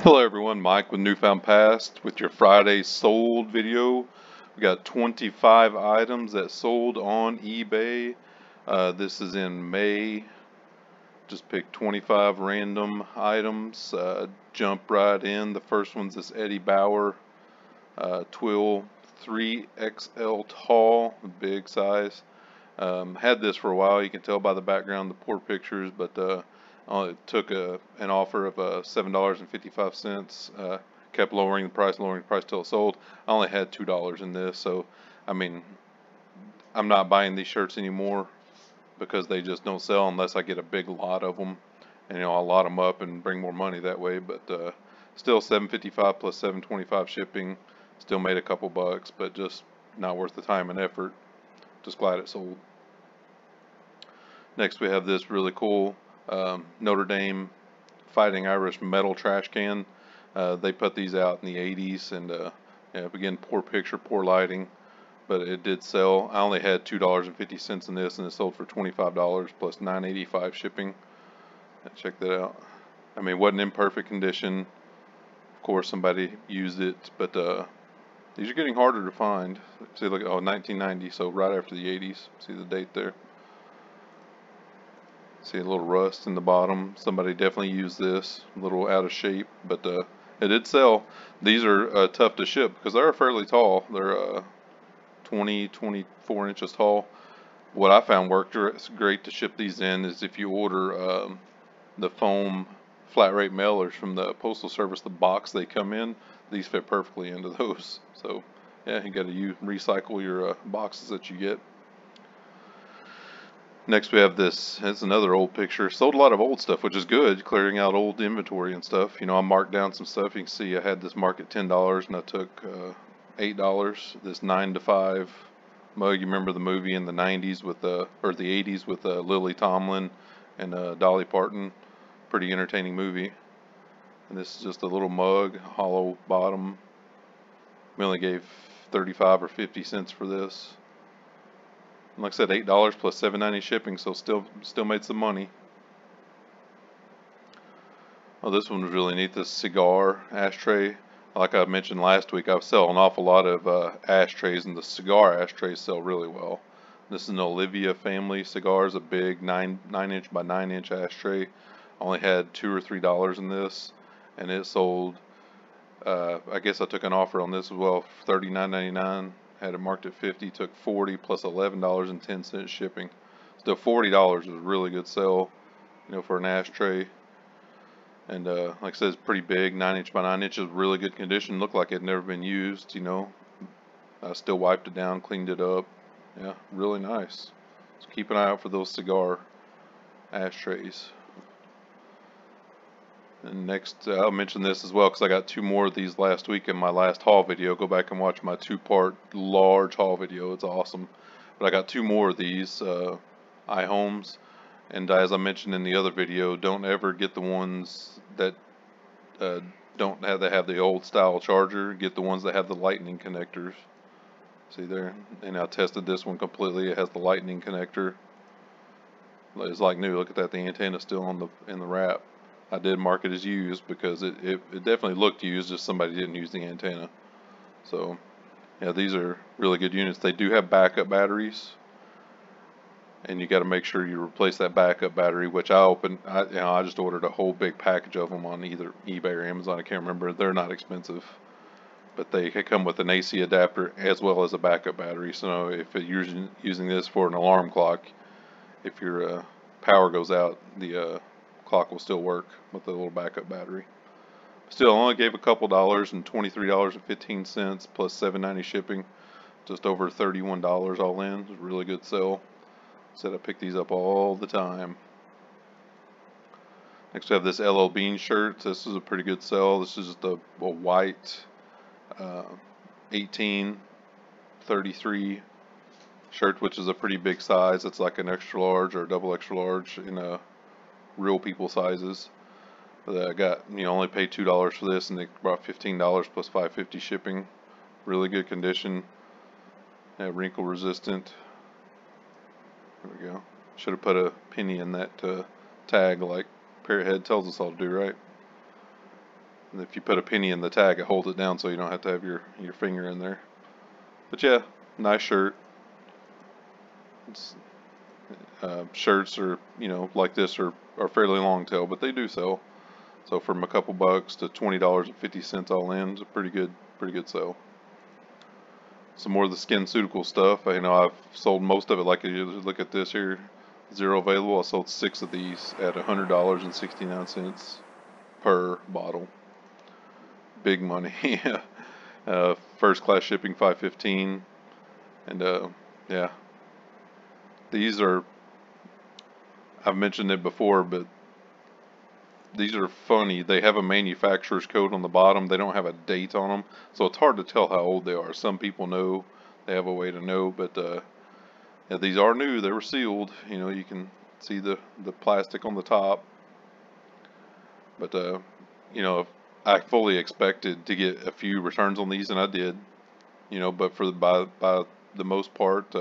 Hello everyone, Mike with Newfound Past with your Friday sold video. We got 25 items that sold on eBay. This is in May. Just picked 25 random items. Jump right in. The first one's this Eddie Bauer Twill 3XL tall, big size. Had this for a while. You can tell by the background, the poor pictures, but it took an offer of $7.55. Kept lowering the price till it sold. I only had $2 in this, so I mean, I'm not buying these shirts anymore because they just don't sell unless I get a big lot of them, and I'll lot them up and bring more money that way. But still, $7.55 plus $7.25 shipping. Still made a couple bucks, but just not worth the time and effort. Just glad it sold. Next we have this really cool Notre Dame Fighting Irish metal trash can. They put these out in the 80s, and yeah, again, poor picture, poor lighting, but it did sell. I only had $2.50 in this, and it sold for $25 plus $9.85 shipping. Check that out. I mean, it wasn't in perfect condition. Of course, somebody used it, but these are getting harder to find. See, look, oh, 1990, so right after the 80s. See the date there. See a little rust in the bottom. Somebody definitely used this. A little out of shape, but it did sell. These are tough to ship because they're fairly tall. They're 24 inches tall. What I found worked great to ship these in is if you order the foam flat rate mailers from the Postal Service, the box they come in, these fit perfectly into those. So yeah, you got to recycle your boxes that you get. Next we have this. It's another old picture. Sold a lot of old stuff, which is good, clearing out old inventory and stuff. I marked down some stuff. You can see I had this marked at $10, and I took $8. This 9 to 5 mug. You remember the movie in the 90s with or the 80s with Lily Tomlin and Dolly Parton. Pretty entertaining movie. And this is just a little mug, hollow bottom. We only gave 35 or 50 cents for this. And like I said, $8 plus $7.90 shipping, so still made some money. Oh, this one was really neat. This cigar ashtray. Like I mentioned last week, I sell an awful lot of ashtrays, and the cigar ashtrays sell really well. This is an Olivia family cigars, a big 9-inch by 9-inch ashtray. Only had $2 or $3 in this, and it sold. I guess I took an offer on this as well, $39.99. Had it marked at 50, took 40 plus $11.10 shipping. Still $40 is a really good sell, for an ashtray. And like I said, it's pretty big, 9-inch by 9 inches, really good condition. Looked like it had never been used, I still wiped it down, cleaned it up. Yeah, really nice. So keep an eye out for those cigar ashtrays. And next, I'll mention this as well because I got 2 more of these last week in my last haul video. Go back and watch my 2-part large haul video. It's awesome. But I got 2 more of these iHomes. And as I mentioned in the other video, don't ever get the ones that don't have the old style charger. Get the ones that have the lightning connectors. See there? And I tested this one completely. It has the lightning connector. It's like new. Look at that. The antenna's still in the wrap. I did mark it as used because it definitely looked used, just somebody didn't use the antenna. So yeah, these are really good units. They do have backup batteries, and you got to make sure you replace that backup battery, which I just ordered a whole big package of them on either eBay or Amazon. I can't remember. They're not expensive, but they come with an AC adapter as well as a backup battery. So if you're using this for an alarm clock, if your power goes out, the clock will still work with the little backup battery. Still, I only gave a couple dollars, and $23.15 plus $7.90 shipping, just over $31 all in. It was a really good sale. Said I pick these up all the time. Next we have this LL Bean shirt. This is a pretty good sell. This is just a white 1833 shirt, which is a pretty big size. It's like an extra large or double extra large in a real people sizes. But I got, only paid $2 for this, and they brought $15 plus $5.50 shipping. Really good condition. Yeah, wrinkle resistant. There we go. Should have put a penny in that tag like Parrothead tells us all to do, right? And if you put a penny in the tag, it holds it down so you don't have to have your finger in there. But yeah, nice shirt. It's, shirts are, like this are fairly long tail, but they do sell. So from a couple bucks to $20.50 all in, it's a pretty good sale. Some more of the SkinCeutical stuff. I've sold most of it. Like you look at this here, 0 available. I sold 6 of these at $100.69 per bottle. Big money. First class shipping $5.15, and yeah, these are. I've mentioned it before, but these are funny. They have a manufacturer's code on the bottom. They don't have a date on them, so it's hard to tell how old they are. Some people know, they have a way to know, but yeah, these are new. They were sealed. You can see the plastic on the top. But I fully expected to get a few returns on these, and I did. But by the most part,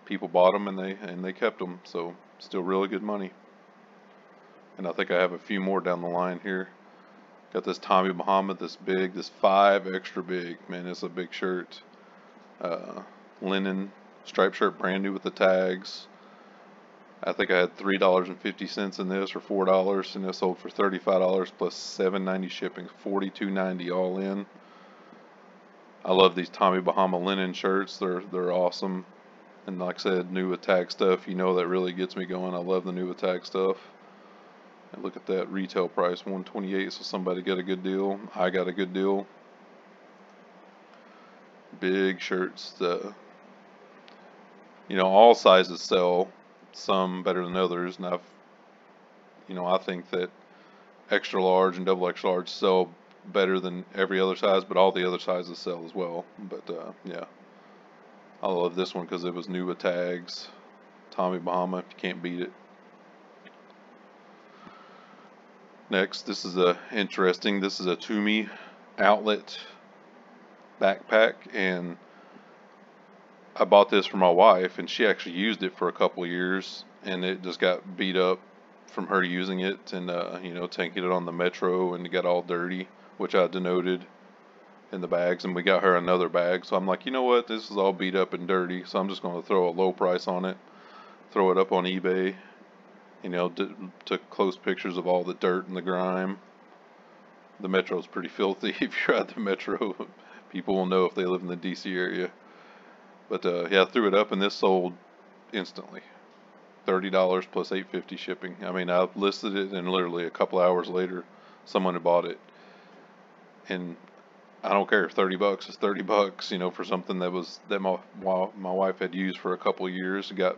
people bought them and they kept them. So still really good money. And I think I have a few more down the line here. Got this Tommy Bahama, this big, this 5 extra big. Man, it's a big shirt. Linen striped shirt, brand new with the tags. I think I had $3.50 in this, or $4, and it sold for $35 plus $7.90 shipping, $42.90 all in. I love these Tommy Bahama linen shirts. They're awesome. And like I said, new with tag stuff, that really gets me going. I love the new with tag stuff. And look at that retail price, $128. So somebody got a good deal. I got a good deal. Big shirts. All sizes sell. Some better than others. And I think that extra large and double extra large sell better than every other size, but all the other sizes sell as well. But yeah, I love this one because it was new with tags. Tommy Bahama, you can't beat it. Next, this is interesting. This is a Tumi outlet backpack, and I bought this for my wife, and she actually used it for a couple years, and it just got beat up from her using it, and taking it on the metro, and it got all dirty, which I denoted in the bags, and we got her another bag. So I'm like, you know what, this is all beat up and dirty, so I'm just going to throw a low price on it, throw it up on eBay. Took close pictures of all the dirt and the grime. The metro's pretty filthy. If you're at the metro, people will know if they live in the DC area. But yeah, I threw it up, and this sold instantly. $30 plus $8.50 shipping. I listed it, and literally a couple hours later, someone had bought it. And I don't care if $30 is $30, for something that my wife had used for a couple of years. Got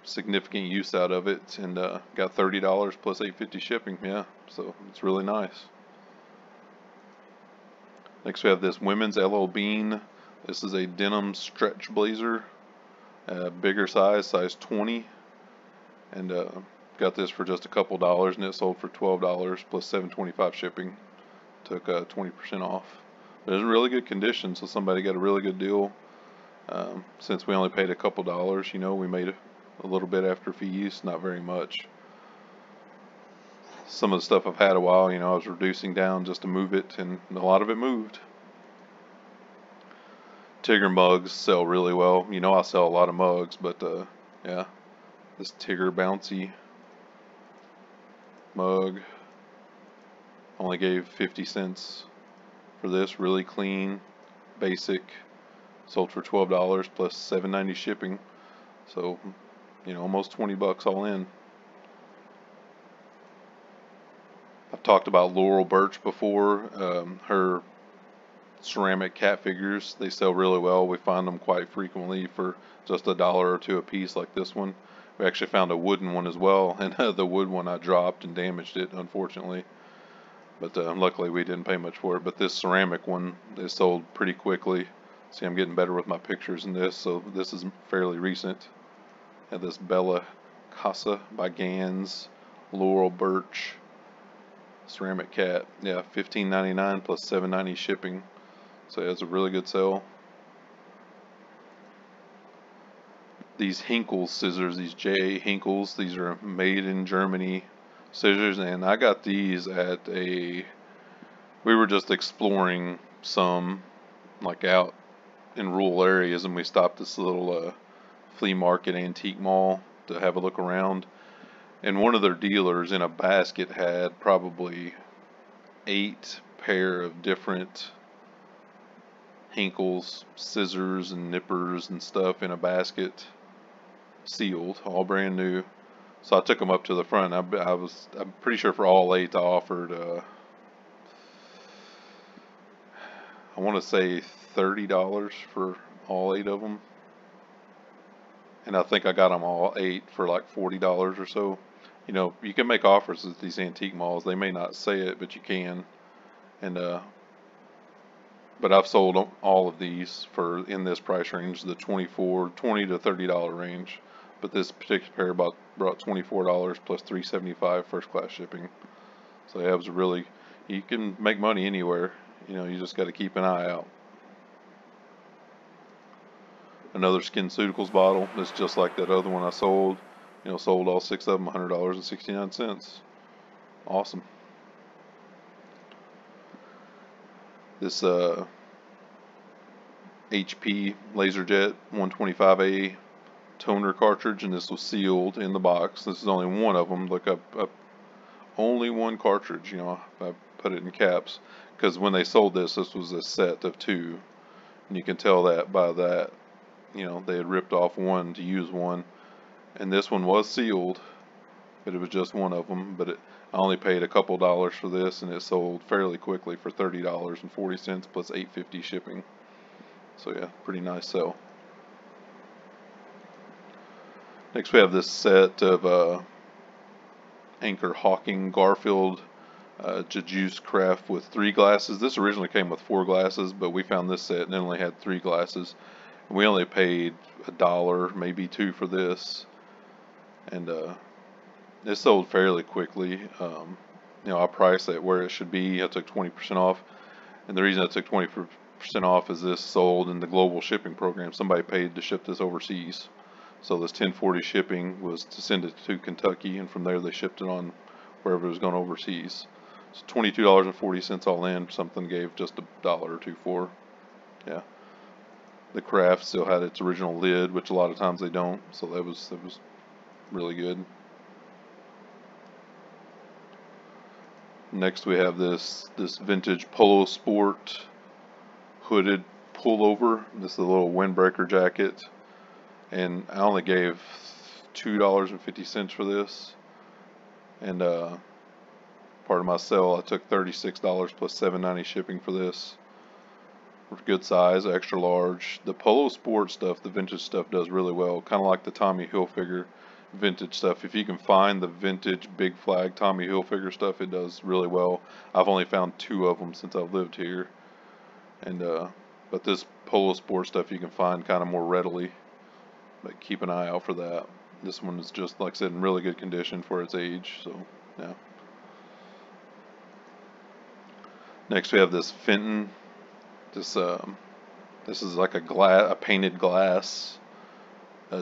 significant use out of it, and got $30 plus $8.50 shipping. Yeah, so it's really nice. Next we have this women's LL Bean. This is a denim stretch blazer, bigger size 20, and got this for just a couple dollars, and it sold for $12 plus $7.25 shipping. Took 20% off. But it's in really good condition, so somebody got a really good deal. Since we only paid a couple dollars, we made a little bit after fees, not very much. Some of the stuff I've had a while, I was reducing down just to move it, and a lot of it moved. Tigger mugs sell really well. I sell a lot of mugs, but yeah, this Tigger bouncy mug only gave 50 cents for this. Really clean, basic. Sold for $12 plus $7.90 shipping, so almost 20 bucks all in. I've talked about Laurel Birch before. Her ceramic cat figures, they sell really well. We find them quite frequently for just $1 or $2 a piece, like this one. We actually found a wooden one as well, and the wood one I dropped and damaged it, unfortunately. But luckily we didn't pay much for it. But this ceramic one is sold pretty quickly. See, I'm getting better with my pictures in this, so this is fairly recent. Have this Bella Casa by Gans, Laurel Birch, ceramic cat. Yeah, $15.99 plus $7.90 shipping. So yeah, it's a really good sale. These Hinkle scissors, these J. Hinkles, these are made in Germany. scissors, and I got these at we were just exploring some, like out in rural areas, and we stopped this little flea market antique mall to have a look around. And one of their dealers in a basket had probably 8 pair of different Hinkles scissors and nippers and stuff in a basket, sealed, all brand new. So I took them up to the front. I'm pretty sure for all 8 I offered I want to say $30 for all 8 of them, and I think I got them all 8 for like $40 or so. You know, you can make offers at these antique malls. They may not say it, but you can. And but I've sold all of these for in this price range, the $20 to $30 range. But this particular pair brought $24 plus $3.75 first class shipping. So yeah, it was really, you can make money anywhere. You know, you just got to keep an eye out. Another SkinCeuticals bottle that's just like that other one I sold. You know, sold all 6 of them, $100.69. Awesome. This HP LaserJet 125A toner cartridge, and this was sealed in the box. This is only one of them. Look up, only one cartridge. You know, I put it in caps because when they sold this was a set of 2, and you can tell that by that. You know, they had ripped off one to use one, and this one was sealed, but it was just one of them. But I only paid a couple dollars for this, and it sold fairly quickly for $30.40 plus $8.50 shipping. So yeah, pretty nice sell. Next we have this set of Anchor Hawking Garfield Juice Craft with 3 glasses. This originally came with 4 glasses, but we found this set and it only had 3 glasses. And we only paid $1, maybe $2 for this. And it sold fairly quickly. You know, I priced it where it should be. I took 20% off. And the reason I took 20% off is this sold in the global shipping program. Somebody paid to ship this overseas. So this 1040 shipping was to send it to Kentucky, and from there they shipped it on wherever it was going overseas. So $22.40 all in. Something gave just $1 or $2 for. Yeah. The craft still had its original lid, which a lot of times they don't. So that was really good. Next we have this vintage Polo Sport hooded pullover. This is a little windbreaker jacket, and I only gave $2.50 for this. And part of my sale, I took $36 plus $7.90 shipping for this. Good size, extra large. The Polo Sport stuff, the vintage stuff, does really well. Kind of like the Tommy Hilfiger vintage stuff. If you can find the vintage big flag Tommy Hilfiger stuff, it does really well. I've only found 2 of them since I've lived here. And but this Polo Sport stuff you can find kind of more readily. But keep an eye out for that. This one is just, like I said, in really good condition for its age. So yeah. Next we have this Fenton. This is like a painted glass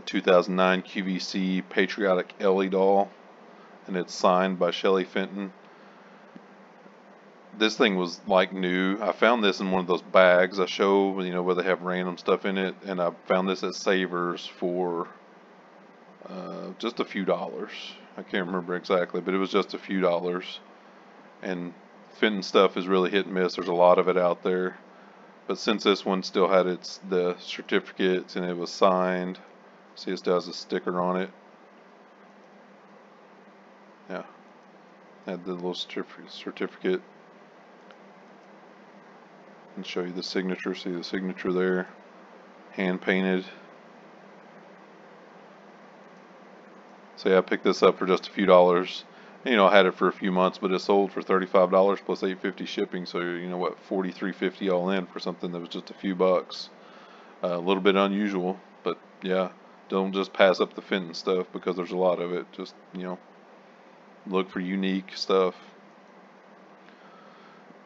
2009 QVC Patriotic Ellie doll, and it's signed by Shelley Fenton. This thing was like new. I found this in one of those bags I show, you know, where they have random stuff in it, and I found this at Savers for just a few dollars. I can't remember exactly, but it was just a few dollars. And Fenton stuff is really hit and miss. There's a lot of it out there. But since this one still had the certificate and it was signed, see it still has a sticker on it. Yeah, had the little certificate. And show you the signature. See the signature there, hand painted. So yeah, I picked this up for just a few dollars. You know, I had it for a few months, but it sold for $35 plus $8.50 shipping. So you know what, $43.50 all in for something that was just a few bucks. A little bit unusual, but yeah, don't just pass up the Fenton stuff because there's a lot of it. Just, you know, look for unique stuff.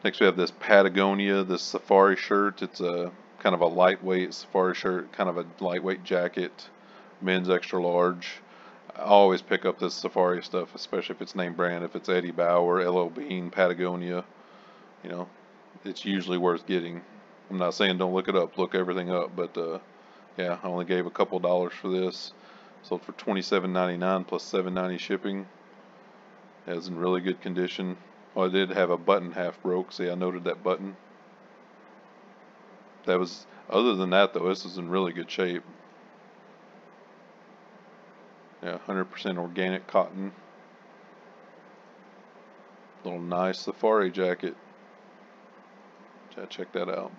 Next we have this Patagonia, this safari shirt. It's a kind of a lightweight safari shirt, kind of a lightweight jacket, men's extra large. I always pick up this safari stuff, especially if it's name brand, if it's Eddie Bauer, LL Bean, Patagonia, you know, it's usually worth getting. I'm not saying don't look it up, look everything up, but yeah, I only gave a couple dollars for this. Sold for $27.99 plus $7.90 shipping. It was in really good condition. Oh, I did have a button half broke. See, I noted that button. That was, other than that though, this is in really good shape. Yeah, 100% organic cotton. Little nice safari jacket. Check that out.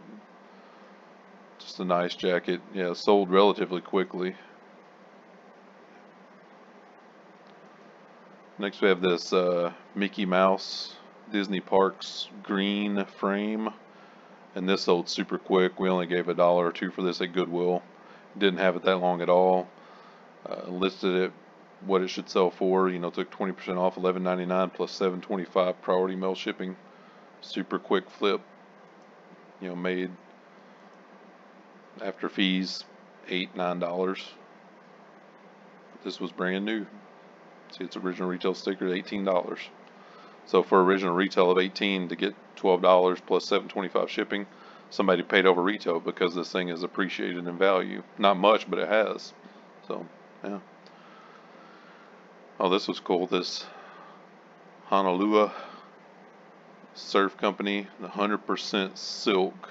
Just a nice jacket. Yeah, sold relatively quickly. Next we have this Mickey Mouse Disney Parks green frame, and this sold super quick. We only gave $1 or $2 for this at Goodwill. Didn't have it that long at all. Listed it what it should sell for. You know, took 20% off, $11.99 plus $7.25 priority mail shipping. Super quick flip. You know, made after fees $8-9. This was brand new. See, its original retail sticker is $18. So for original retail of $18 to get $12 plus $7.25 shipping, somebody paid over retail because this thing is appreciated in value. Not much, but it has. So yeah. Oh, this was cool. This Honolulu Surf Company, the 100% silk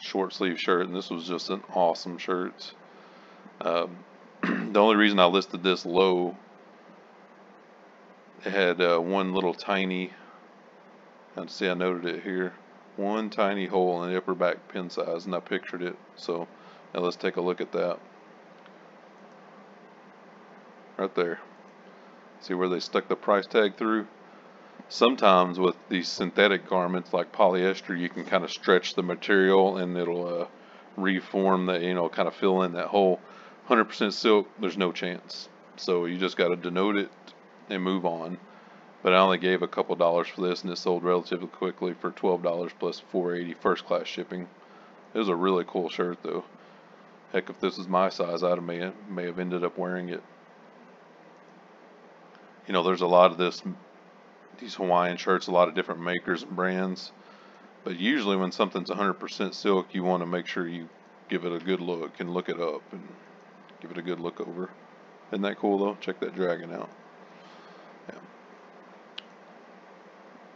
short sleeve shirt, and this was just an awesome shirt. The only reason I listed this low, it had one little tiny, let's see, I noted it here, one tiny hole in the upper back pin size, and I pictured it. So now let's take a look at that. Right there. See where they stuck the price tag through? Sometimes with these synthetic garments like polyester, you can kind of stretch the material and it'll reform that, you know, kind of fill in that hole. 100% silk, there's no chance. So you just got to denote it and move on. But I only gave a couple dollars for this, and it sold relatively quickly for $12 plus $4.80 first class shipping. It was a really cool shirt though. Heck, if this was my size, I may have ended up wearing it. You know, there's a lot of these Hawaiian shirts, a lot of different makers and brands. But usually when something's 100% silk, you want to make sure you give it a good look and look it up and give it a good look over. Isn't that cool though? Check that dragon out. Yeah.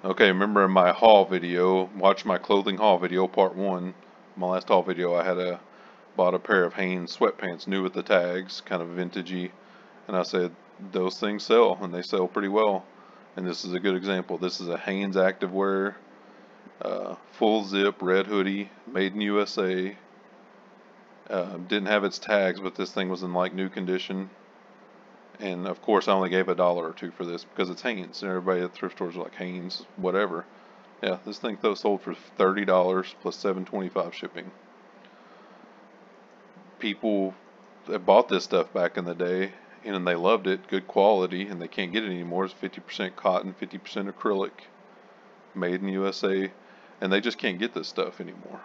Okay, remember in my haul video, watch my clothing haul video, part 1. My last haul video, I had bought a pair of Hanes sweatpants, new with the tags, kind of vintagey. And I said, those things sell, and they sell pretty well. And this is a good example. This is a Hanes activewear, full zip, red hoodie, made in USA. Didn't have its tags, but this thing was in like new condition. And of course I only gave $1 or $2 for this because it's Hanes, and everybody at thrift stores are like, Hanes, whatever. Yeah, this thing though sold for $30 plus $7.25 shipping. People that bought this stuff back in the day, and they loved it, good quality, and they can't get it anymore. It's 50% cotton, 50% acrylic, made in USA, and they just can't get this stuff anymore.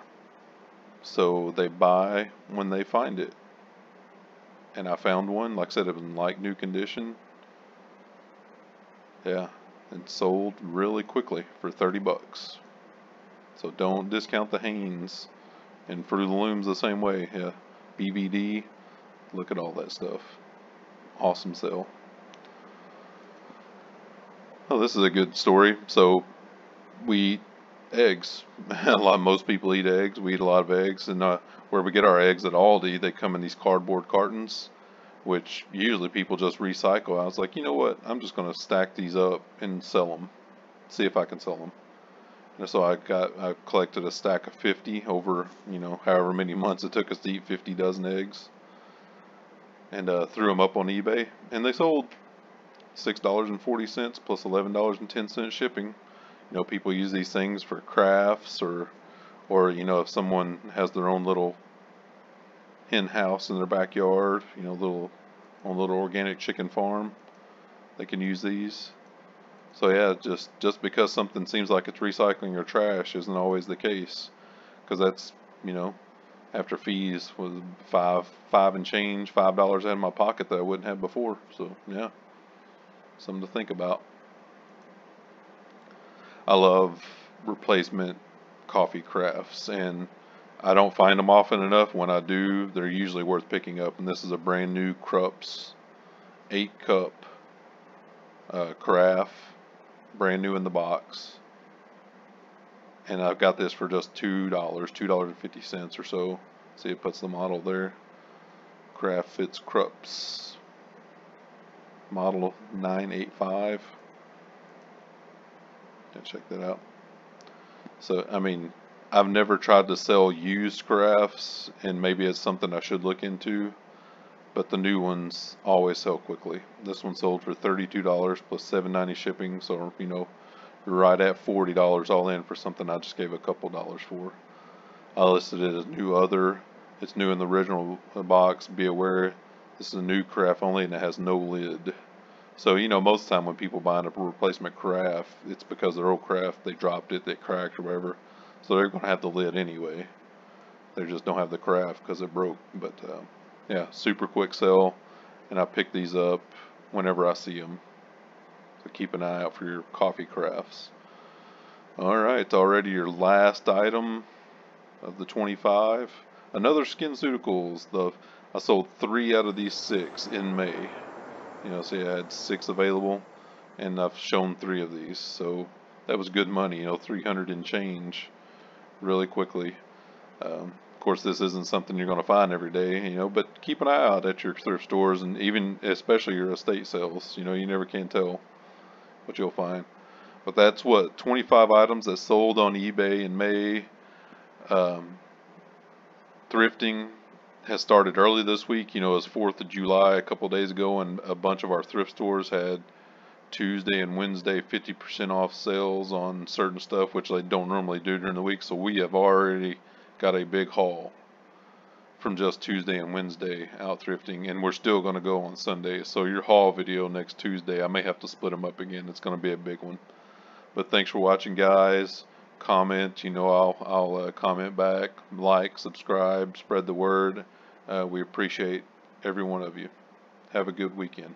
So they buy when they find it. And I found one, like I said, it was in like new condition. Yeah, and sold really quickly for 30 bucks. So don't discount the Hanes. And Fruit of the Loom's the same way. Yeah, BVD, look at all that stuff. Awesome sale. Oh, this is a good story. So we eat eggs. Most people eat eggs. We eat a lot of eggs, and where we get our eggs at Aldi, they come in these cardboard cartons, which usually people just recycle. I was like, you know what? I'm just going to stack these up and sell them. See if I can sell them. And so I collected a stack of 50 over, you know, however many months it took us to eat 50 dozen eggs, and threw them up on eBay, and they sold $6.40 plus $11.10 shipping. You know, people use these things for crafts, or you know, if someone has their own little hen house in their backyard, you know, little organic chicken farm, they can use these. So yeah, just because something seems like it's recycling or trash isn't always the case, because that's, you know, after fees was five and change, $5 out of my pocket that I wouldn't have before. So yeah, something to think about. I love replacement coffee crafts, and I don't find them often enough. When I do, they're usually worth picking up. And this is a brand new Krups 8-cup carafe, brand new in the box. And I've got this for just $2.50 or so. See, it puts the model there. Craft Fits Krups, model 985. Yeah, check that out. So, I mean, I've never tried to sell used crafts, and maybe it's something I should look into, but the new ones always sell quickly. This one sold for $32 plus $7.90 shipping, so, you know, right at $40 all in for something I just gave a couple dollars for. I listed it as new other. It's new in the original box. Be aware, this is a new carafe only, and it has no lid. So, you know, most of the time when people buy a replacement carafe, it's because their old carafe, they dropped it, they cracked or whatever. So they're going to have the lid anyway. They just don't have the carafe because it broke. But yeah, super quick sell. And I pick these up whenever I see them. So keep an eye out for your coffee carafes. Alright, it's already your last item of the 25. Another SkinCeuticals. I sold 3 out of these 6 in May. You know, see, I had 6 available, and I've shown 3 of these, so that was good money. You know, 300 and change, really quickly. Of course, this isn't something you're going to find every day, you know, but keep an eye out at your thrift stores, and even especially your estate sales. You know, you never can tell what you'll find. But that's what 25 items that sold on eBay in May. Thrifting has started early this week. You know, it was 4th of July a couple days ago, and a bunch of our thrift stores had Tuesday and Wednesday 50% off sales on certain stuff, which they don't normally do during the week. So we have already got a big haul from just Tuesday and Wednesday out thrifting, and we're still going to go on Sunday. So your haul video next Tuesday, I may have to split them up again. It's going to be a big one. But thanks for watching, guys. Comment, you know, I'll comment back, like, subscribe, spread the word. We appreciate every one of you. Have a good weekend.